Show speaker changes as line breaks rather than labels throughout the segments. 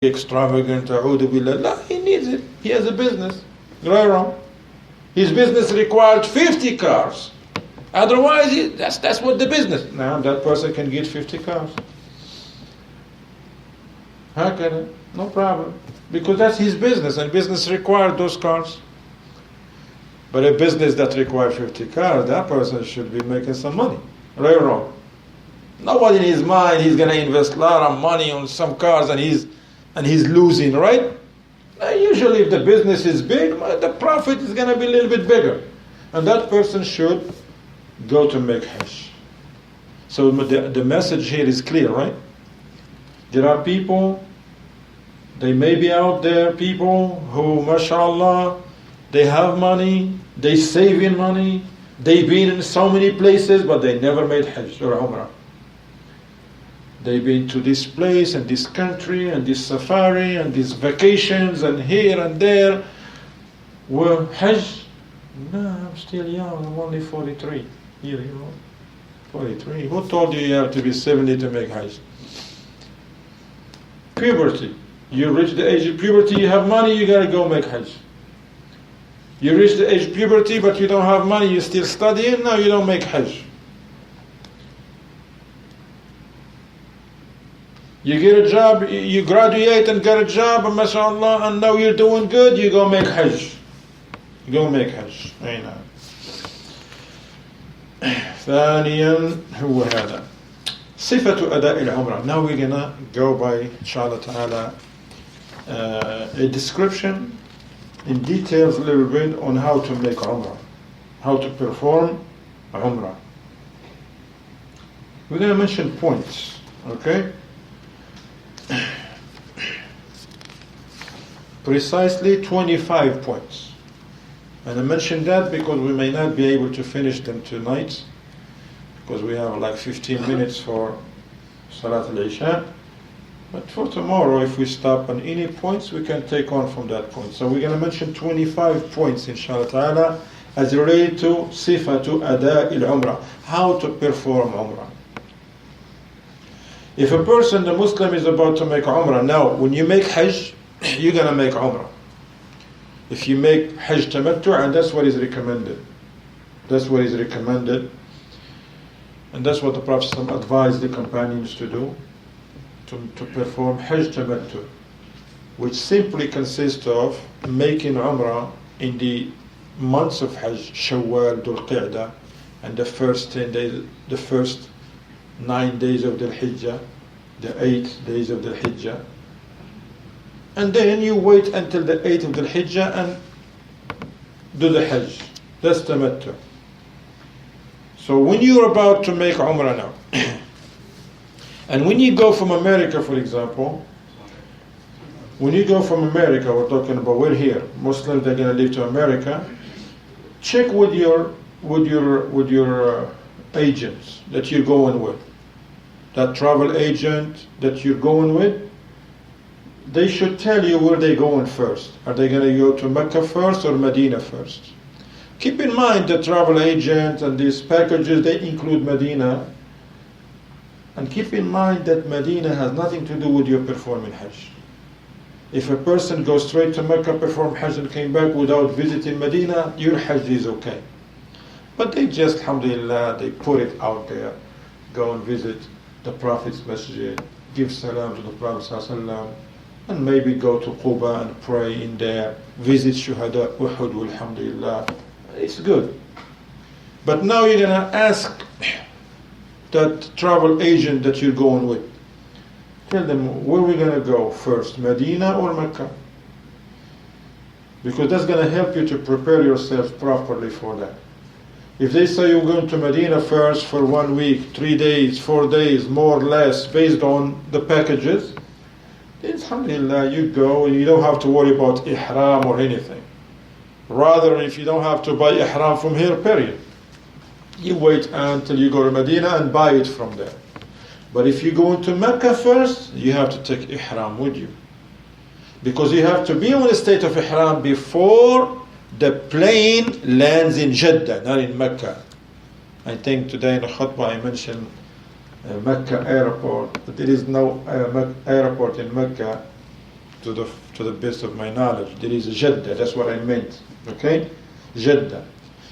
extravagant, a'udhu billah. No, he needs it. He has a business. Right or wrong? His business required 50 cars. Otherwise, that's what the business. Now that person can get 50 cars. How can it? No problem. Because that's his business, and business required those cars. But a business that requires 50 cars, that person should be making some money. Right or wrong? Nobody in his mind, he's going to invest a lot of money on some cars and he's losing, right? Usually if the business is big, the profit is going to be a little bit bigger. And that person should go to make Hajj. So the message here is clear, right? There are people, they may be out there, people who, mashallah, they have money, they save in money, they've been in so many places, but they never made Hajj or Umrah. They've been to this place and this country and this safari and these vacations and here and there. Well, Hajj? No, I'm still young, I'm only 43. Here you are, 43. Who told you you have to be 70 to make Hajj? Puberty. You reach the age of puberty, you have money, you gotta go make Hajj. You reach the age of puberty, but you don't have money, you're still studying, now you don't make Hajj. You get a job, you graduate and get a job, and mashallah, and now you're doing good, you go make Hajj. You go make Hajj. أي نعم. ثانيا هو هذا صفة أداء العمرة. Now we're gonna go by inshallah ta'ala a description in details a little bit on how to make Umrah, how to perform Umrah. We're gonna mention points, okay? Precisely 25 points. And I mentioned that because we may not be able to finish them tonight, because we have like 15 minutes for Salat al-Isha. But for tomorrow, if we stop on any points, we can take on from that point. So we're going to mention 25 points, inshallah ta'ala, as related to sifatu ada il-umrah, how to perform umrah. If a person, the Muslim, is about to make umrah, now when you make Hajj, you're going to make umrah. If you make Hajj tamattu', and that's what is recommended. That's what is recommended. And that's what the Prophet advised the companions to do, to perform Hajj tamattu', which simply consists of making umrah in the months of Hajj, Shawwal, Dhul Qa'dah, and the first 10 days, the first 9 days of the Hijjah, the 8 days of the Hijjah. And then you wait until the 8th of the Hijjah and do the Hajj. That's tamattu'. So when you're about to make Umrah now, and when you go from America, for example, when you go from America, we're talking about, we're here, Muslims, they're going to leave to America, check with your agents that you're going with. That travel agent that you're going with, they should tell you where they're going first. Are they going to go to Mecca first or Medina first? Keep in mind the travel agent and these packages, they include Medina. And keep in mind that Medina has nothing to do with your performing Hajj. If a person goes straight to Mecca, perform Hajj and came back without visiting Medina, your Hajj is okay. But they just, alhamdulillah, they put it out there. Go and visit the Prophet's masjid, give salam to the Prophet ﷺ, and maybe go to Quba and pray in there, visit Shuhada Uhud, alhamdulillah. It's good. But now you're going to ask that travel agent that you're going with, tell them, where are we going to go first, Medina or Mecca? Because that's going to help you to prepare yourself properly for that. If they say you're going to Medina first for 1 week, 3 days, 4 days, more or less, based on the packages, then alhamdulillah, you go and you don't have to worry about ihram or anything. Rather, if you don't have to buy ihram from here, period. You wait until you go to Medina and buy it from there. But if you go into Mecca first, you have to take ihram with you. Because you have to be in a state of ihram before the plane lands in Jeddah, not in Mecca. I think today in the khutbah I mentioned Mecca airport, but there is no airport in Mecca. to the best of my knowledge. There is Jeddah, that's what I meant. Okay? Jeddah.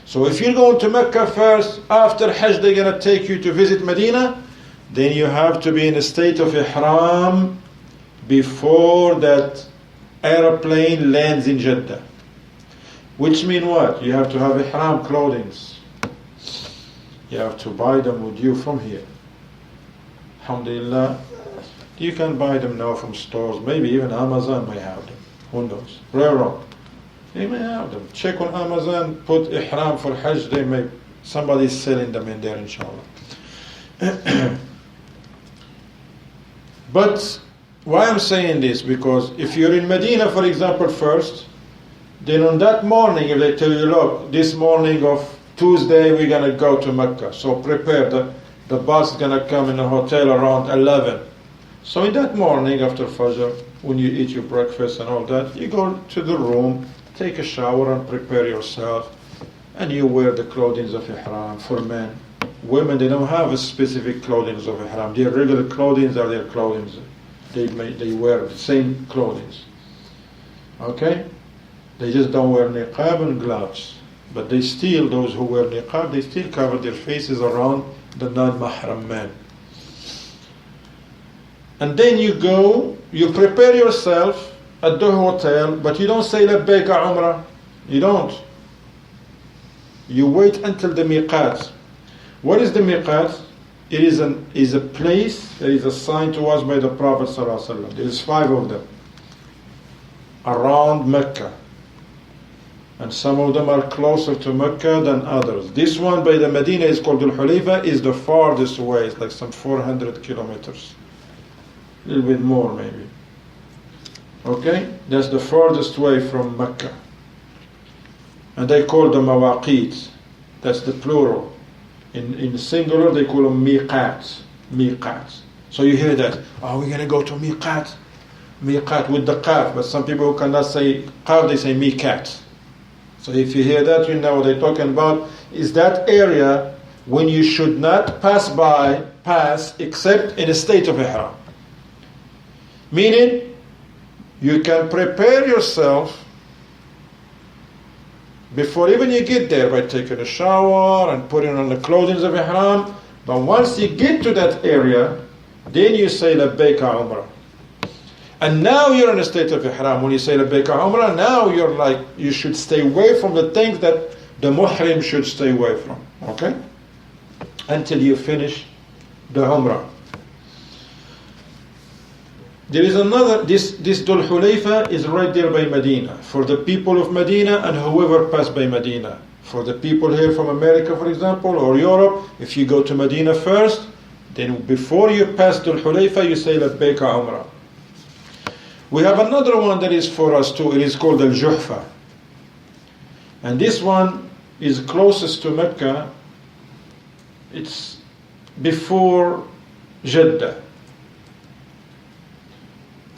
So if you're going to Mecca first, after Hajj they're going to take you to visit Medina, then you have to be in a state of ihram before that aeroplane lands in Jeddah. Which means what? You have to have ihram clothing. You have to buy them with you from here. Alhamdulillah. You can buy them now from stores. Maybe even Amazon may have them. Who knows? Railroad. They may have them. Check on Amazon, put ihram for Hajj. Somebody's selling them in there, inshallah. But why I'm saying this? Because if you're in Medina, for example, first, then on that morning, if they tell you, look, this morning of Tuesday, we're going to go to Mecca. So prepare. The bus is going to come in the hotel around 11. So in that morning after Fajr, when you eat your breakfast and all that, you go to the room, take a shower and prepare yourself. And you wear the clothing of ihram for men. Women, they don't have a specific clothing of ihram. Their regular clothing are their clothing. They wear the same clothing. Okay? They just don't wear niqab and gloves. But they still, those who wear niqab, they still cover their faces around the non-mahram men. And then you go, you prepare yourself at the hotel, but you don't say labbaik umrah. You don't. You wait until the miqat. What is the miqat? It is a place that is assigned to us by the Prophet ﷺ. There is 5 of them around Mecca. And some of them are closer to Mecca than others. This one by the Medina is called Al-Hulayfa, is the farthest away. It's like some 400 kilometers. A little bit more maybe. Okay? That's the farthest way from Mecca. And they call them mawaqit. That's the plural. In singular they call them miqat. Miqat. So you hear that, oh, we're going to go to miqat. Miqat with the qaf. But some people who cannot say qaf, they say miqat. So if you hear that, you know what they're talking about. Is that area when you should not pass except in a state of ihram. Meaning, you can prepare yourself before even you get there by taking a shower and putting on the clothing of ihram. But once you get to that area, then you say labbaik umrah. And now you're in a state of ihram. When you say labbaik umrah, now you're like, you should stay away from the things that the muhrim should stay away from. Okay? Until you finish the umrah. There is another, this Dhul Hulayfa is right there by Medina. For the people of Medina and whoever passed by Medina. For the people here from America, for example, or Europe, if you go to Medina first, then before you pass Dhul Hulayfa, you say labbaik umrah. We have another one that is for us too. It is called Al-Juhfa. And this one is closest to Mecca. It's before Jeddah.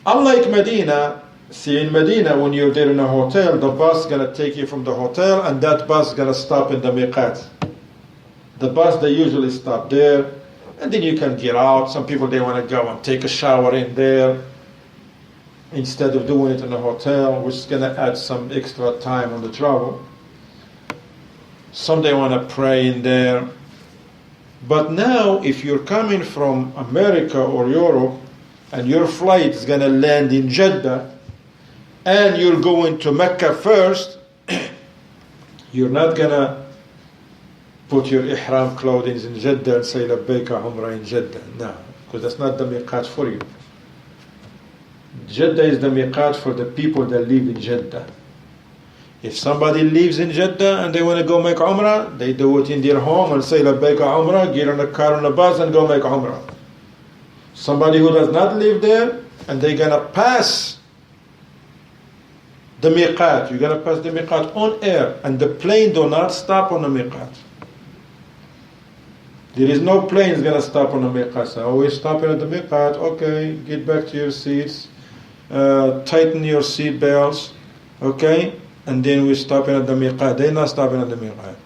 Unlike Medina, see in Medina when you're there in a hotel, the bus is going to take you from the hotel and that bus is going to stop in the miqat. The bus, they usually stop there and then you can get out. Some people, they want to go and take a shower in there instead of doing it in a hotel, which is going to add some extra time on the travel. Some, they want to pray in there. But now, if you're coming from America or Europe, and your flight is going to land in Jeddah, and you're going to Mecca first, you're not going to put your ihram clothing in Jeddah and say labbaik umrah in Jeddah. No, because that's not the miqat for you. Jeddah is the miqat for the people that live in Jeddah. If somebody lives in Jeddah and they want to go make umrah, they do it in their home and say labbaik umrah, get on a car on a bus and go make umrah. Somebody who does not live there and they're going to pass the miqat. You're going to pass the miqat on air and the plane do not stop on the miqat. There is no plane going to stop on the miqat. So always stopping at the miqat. Okay, get back to your seats. Tighten your seat belts. Okay? And then we're stopping at the miqat. They're not stopping at the miqat.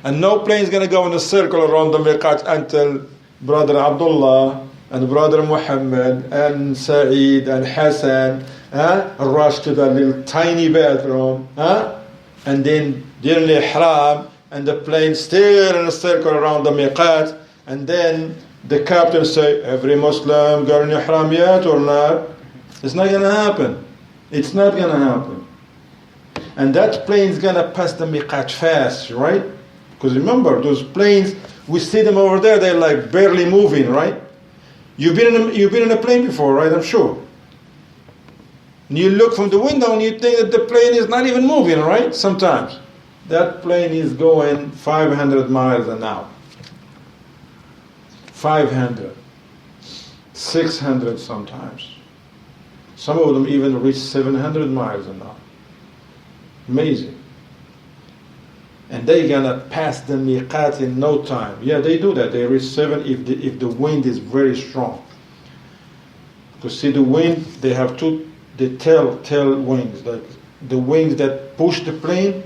And no plane is going to go in a circle around the miqat until Brother Abdullah and Brother Muhammad and Saeed and Hassan rush to that little tiny bathroom, and then during the ihram, and the plane still in a circle around the miqat, and then the captain say, every Muslim got an ihram yet or not? It's not going to happen. It's not going to happen. And that plane is going to pass the miqat fast, right? Because remember, those planes, we see them over there, they're like barely moving, right? You've been in a plane before, right? I'm sure. And you look from the window and you think that the plane is not even moving, right? Sometimes. That plane is going 500 miles an hour. 500. 600 sometimes. Some of them even reach 700 miles an hour. Amazing. And they're gonna pass the miqat in no time. Yeah, they do that. They reach 7 if the wind is very strong. Because see the wind, they have the tail wings, like the wings that push the plane,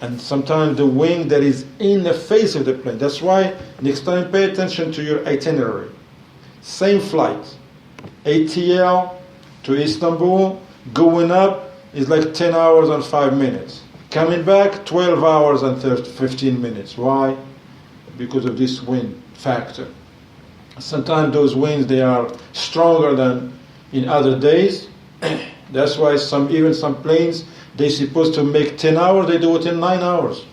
and sometimes the wing that is in the face of the plane. That's why next time pay attention to your itinerary. Same flight, ATL to Istanbul, going up is like 10 hours and 5 minutes. Coming back, 12 hours and 15 minutes. Why? Because of this wind factor. Sometimes those winds, they are stronger than in other days. That's why some planes, they're supposed to make 10 hours, they do it in 9 hours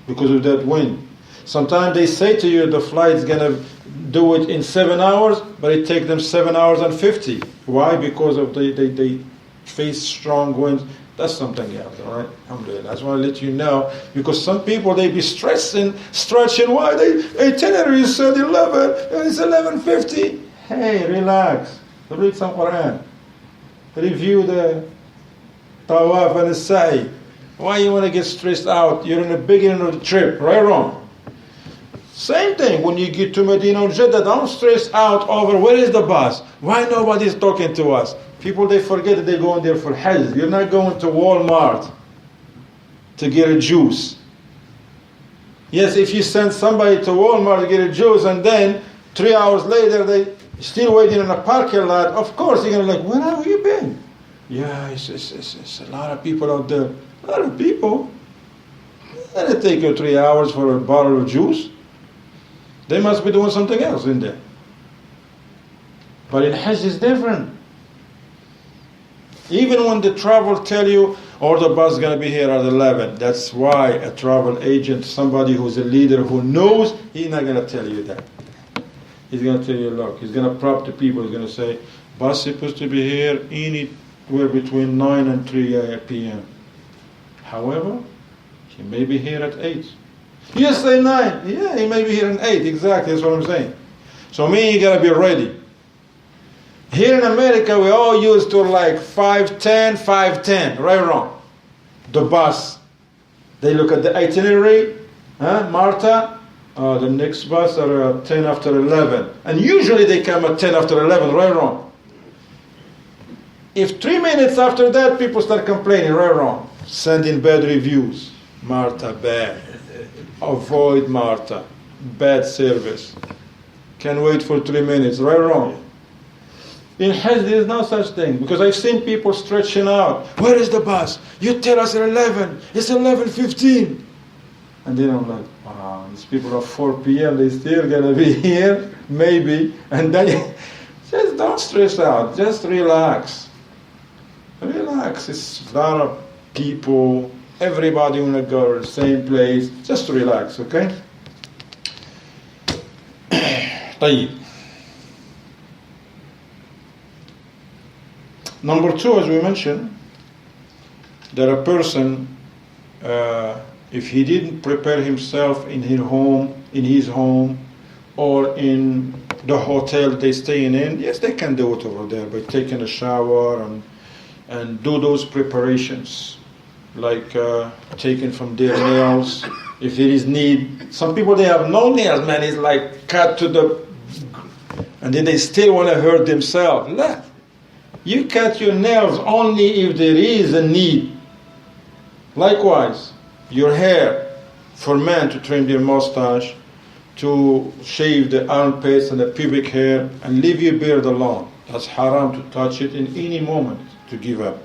because of that wind. Sometimes they say to you the flight's going to do it in 7 hours, but it takes them 7 hours and 50. Why? Because of they face strong winds. That's something else, all right? Alhamdulillah. I just want to let you know, because some people, they be stretching. Why? Itinerary said 11, and it's 11:50. Hey, relax. Read some Quran. Review the Tawaf and the Sa'i. Why you want to get stressed out? You're in the beginning of the trip, right or wrong? Same thing, when you get to Medina or Jeddah, don't stress out over where is the bus? Why nobody's talking to us? People, they forget that they're going there for Hajj. You're not going to Walmart to get a juice. Yes, if you send somebody to Walmart to get a juice and then 3 hours later they still waiting in a parking lot, of course you're going to like, where have you been? Yeah, it's a lot of people out there. A lot of people. And it take you 3 hours for a bottle of juice. They must be doing something else in there. But in Hajj it's different. Even when the travel tell you, or the bus is going to be here at 11, that's why a travel agent, somebody who's a leader who knows, he's not going to tell you that. He's going to tell you, look, he's going to prompt the people, he's going to say, bus is supposed to be here anywhere between 9 and 3 p.m. However, he may be here at 8. You say 9. Yeah, he may be here at 8. Exactly, that's what I'm saying. So you got to be ready. Here in America, we all used to like 5:10, right or wrong? The bus. They look at the itinerary. Marta, the next bus are 10 after 11. And usually they come at 10 after 11, right or wrong? If 3 minutes after that, people start complaining, right or wrong? Sending bad reviews. Marta, bad. Avoid Marta. Bad service. Can wait for 3 minutes, right or wrong? In Hajj, there is no such thing, because I've seen people stretching out. Where is the bus? You tell us at 11. It's 11:15. And then I'm like, wow, these people are 4 p.m. They still gonna be here, maybe. And then just don't stress out. Just relax. Relax. It's a lot of people. Everybody wanna go to the same place. Just relax, okay? طيب. Number 2, as we mentioned, that a person, if he didn't prepare himself in his home, or in the hotel they're staying in, yes, they can do it over there by taking a shower and do those preparations, like taking from their nails, if there is need. Some people, they have no nails, man, it's like cut to the, and then they still want to hurt themselves. No. You cut your nails only if there is a need. Likewise, your hair, for men to trim their mustache, to shave the armpits and the pubic hair, and leave your beard alone. That's haram to touch it in any moment. to give up.